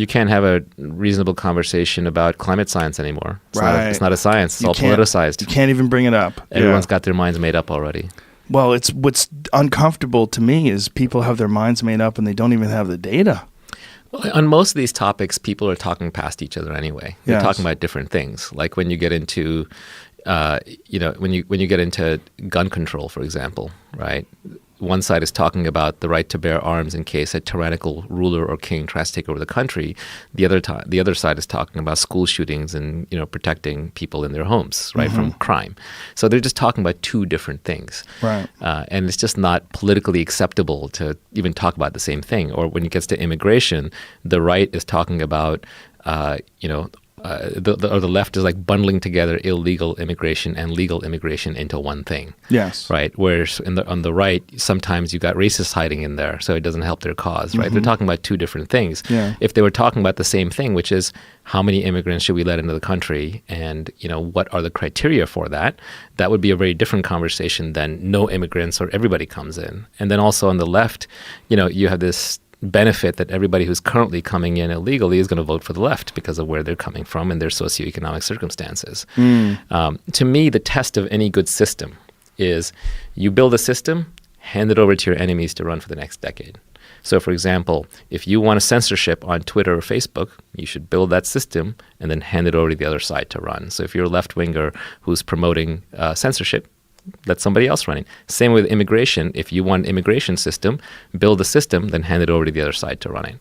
You can't have a reasonable conversation about climate science anymore. It's not a science. It's all politicized. You can't even bring it up. Everyone's got their minds made up already. Well, it's what's uncomfortable to me is people have their minds made up and they don't even have the data. Well, on most of these topics, people are talking past each other anyway. They're talking about different things. Like when you get into, when you get into gun control, for example, right? One side is talking about the right to bear arms in case a tyrannical ruler or king tries to take over the country. The other side is talking about school shootings and protecting people in their homes, right, from crime. So they're just talking about two different things, right? And it's just not politically acceptable to even talk about the same thing. Or when it gets to immigration, the right is talking about the left is like bundling together illegal immigration and legal immigration into one thing. Yes. Right. Whereas on the right, sometimes you got racists hiding in there, so it doesn't help their cause. Right. They're talking about two different things. Yeah. If they were talking about the same thing, which is how many immigrants should we let into the country, and what are the criteria for that, that would be a very different conversation than no immigrants or everybody comes in. And then also on the left, you have this benefit that everybody who's currently coming in illegally is going to vote for the left because of where they're coming from and their socioeconomic circumstances. To me, the test of any good system is you build a system, hand it over to your enemies to run for the next decade. So, for example, if you want a censorship on Twitter or Facebook, you should build that system and then hand it over to the other side to run. So if you're a left-winger who's promoting censorship, let somebody else running. Same with immigration. If you want an immigration system, build a system, then hand it over to the other side to running.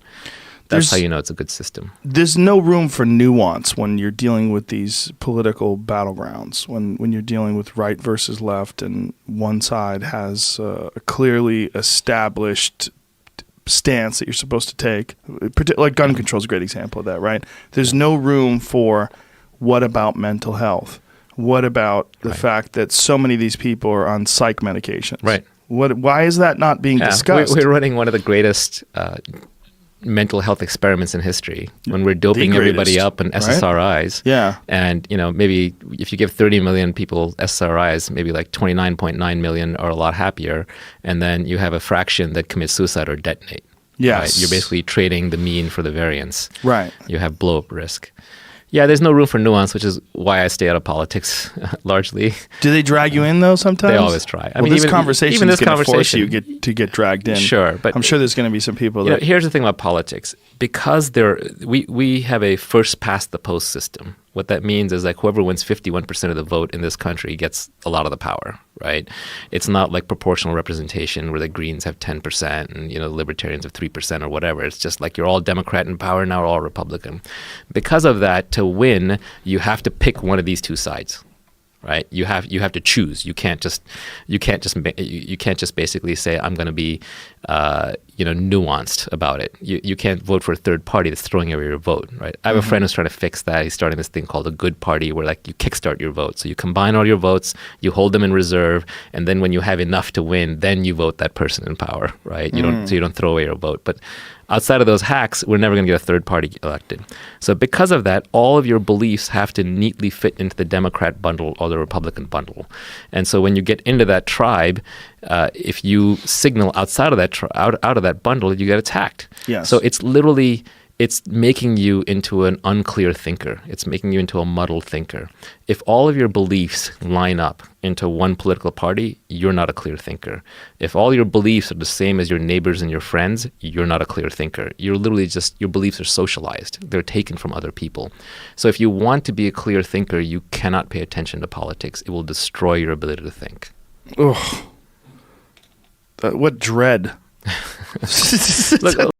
That's how you know it's a good system. There's no room for nuance when you're dealing with these political battlegrounds, when you're dealing with right versus left, and one side has a clearly established stance that you're supposed to take. Like gun control is a great example of that, right? There's no room for what about mental health? What about the fact that so many of these people are on psych medications? Right. Why is that not being discussed? We're running one of the greatest mental health experiments in history when we're doping everybody up in SSRIs. Yeah. And, maybe if you give 30 million people SSRIs, maybe like 29.9 million are a lot happier. And then you have a fraction that commit suicide or detonate. Yes. Right? You're basically trading the mean for the variance. Right. You have blow-up risk. Yeah, there's no room for nuance, which is why I stay out of politics largely. Do they drag you in though? Sometimes they always try. I mean, this conversation is going to force you to get dragged in. Sure, but I'm sure there's going to be some people that. Here's the thing about politics: because we have a first past the post system. What that means is like whoever wins 51% of the vote in this country gets a lot of the power, right? It's not like proportional representation where the Greens have 10% and the Libertarians have 3% or whatever. It's just like you're all Democrat in power, now we're all Republican. Because of that, to win, you have to pick one of these two sides. Right, you have to choose. You can't just basically say I'm going to be nuanced about it. You can't vote for a third party that's throwing away your vote. Right. I have a friend who's trying to fix that. He's starting this thing called a good party, where like you kickstart your vote. So you combine all your votes, you hold them in reserve, and then when you have enough to win, then you vote that person in power. Right. You don't throw away your vote. But outside of those hacks, we're never going to get a third party elected. So because of that, all of your beliefs have to neatly fit into the Democrat bundle or the Republican bundle. And so when you get into that tribe, if you signal outside of that out of that bundle, you get attacked. Yes. So it's making you into an unclear thinker. It's making you into a muddled thinker. If all of your beliefs line up into one political party, you're not a clear thinker. If all your beliefs are the same as your neighbors and your friends, you're not a clear thinker. You're literally your beliefs are socialized. They're taken from other people. So if you want to be a clear thinker, you cannot pay attention to politics. It will destroy your ability to think. Ugh. What dread. Look,